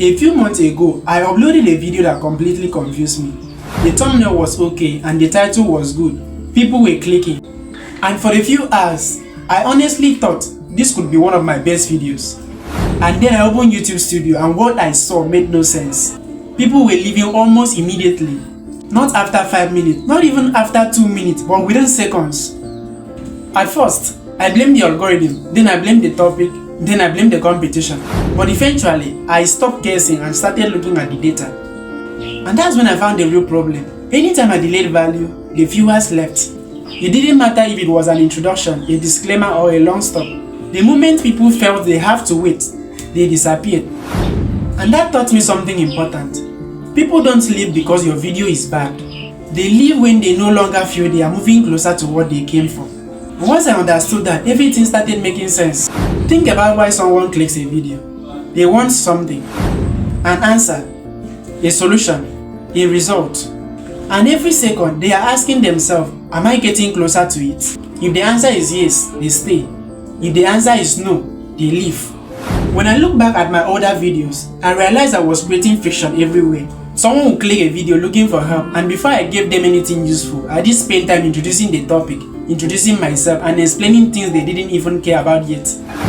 A few months ago, I uploaded a video that completely confused me. The thumbnail was okay and the title was good. People were clicking. And for a few hours, I honestly thought this could be one of my best videos. And then I opened YouTube Studio and what I saw made no sense. People were leaving almost immediately. Not after 5 minutes, not even after 2 minutes, but within seconds. At first, I blamed the algorithm, then I blamed the topic, then I blamed the competition. But eventually, I stopped guessing and started looking at the data. And that's when I found the real problem. Anytime I delayed value, the viewers left. It didn't matter if it was an introduction, a disclaimer, or a long stop. The moment people felt they have to wait, they disappeared. And that taught me something important. People don't leave because your video is bad. They leave when they no longer feel they are moving closer to what they came for. Once I understood that, everything started making sense. Think about why someone clicks a video. They want something, an answer, a solution, a result. And every second, they are asking themselves, am I getting closer to it? If the answer is yes, they stay. If the answer is no, they leave. When I look back at my older videos, I realized I was creating friction everywhere. Someone would click a video looking for help, and before I gave them anything useful, I just spent time introducing the topic, introducing myself, and explaining things they didn't even care about yet.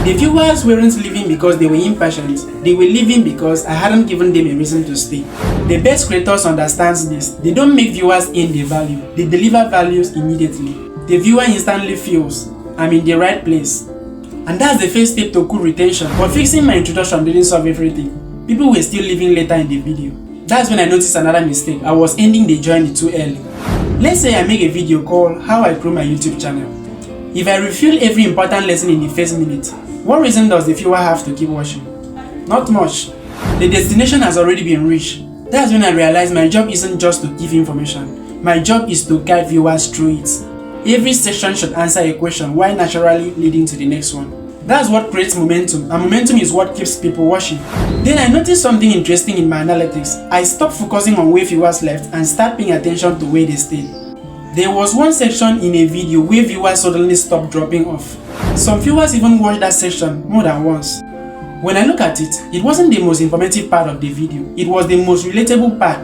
The viewers weren't leaving because they were impatient. They were leaving because I hadn't given them a reason to stay. The best creators understand this. They don't make viewers earn the value. They deliver values immediately. The viewer instantly feels, I'm in the right place. And that's the first step to good retention. But fixing my introduction didn't solve everything. People were still leaving later in the video. That's when I noticed another mistake. I was ending the journey too early. Let's say I make a video called How I Grow My YouTube Channel. If I reveal every important lesson in the first minute, what reason does the viewer have to keep watching? Not much. The destination has already been reached. That's when I realized my job isn't just to give information. My job is to guide viewers through it. Every section should answer a question while naturally leading to the next one. That's what creates momentum, and momentum is what keeps people watching. Then I noticed something interesting in my analytics. I stopped focusing on where viewers left and started paying attention to where they stayed. There was one section in a video where viewers suddenly stopped dropping off. Some viewers even watched that section more than once. When I look at it, it wasn't the most informative part of the video. It was the most relatable part.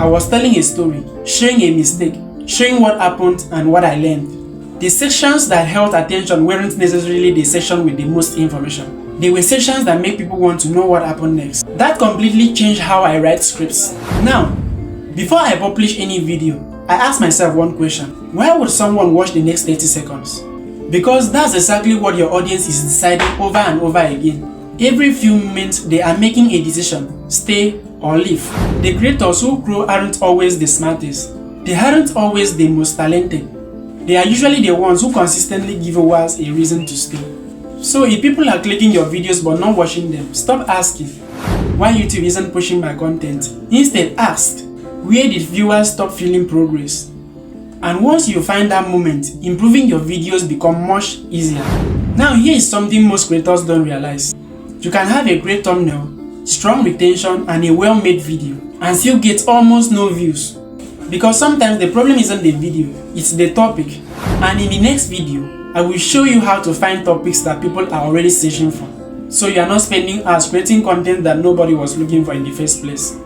I was telling a story, showing a mistake, showing what happened and what I learned. The sections that held attention weren't necessarily the section with the most information. They were sections that make people want to know what happened next. That completely changed how I write scripts. Now, before I publish any video, I ask myself one question. Why would someone watch the next 30 seconds? Because that's exactly what your audience is deciding over and over again. Every few moments, they are making a decision, stay or leave. The creators who grow aren't always the smartest. They aren't always the most talented. They are usually the ones who consistently give viewers a reason to stay. So if people are clicking your videos but not watching them, stop asking why YouTube isn't pushing my content. Instead, ask, where did viewers stop feeling progress? And once you find that moment, improving your videos become much easier. Now here is something most creators don't realize. You can have a great thumbnail, strong retention, and a well-made video, and still get almost no views. Because sometimes the problem isn't the video, it's the topic. And in the next video, I will show you how to find topics that people are already searching for. So you are not spending hours creating content that nobody was looking for in the first place.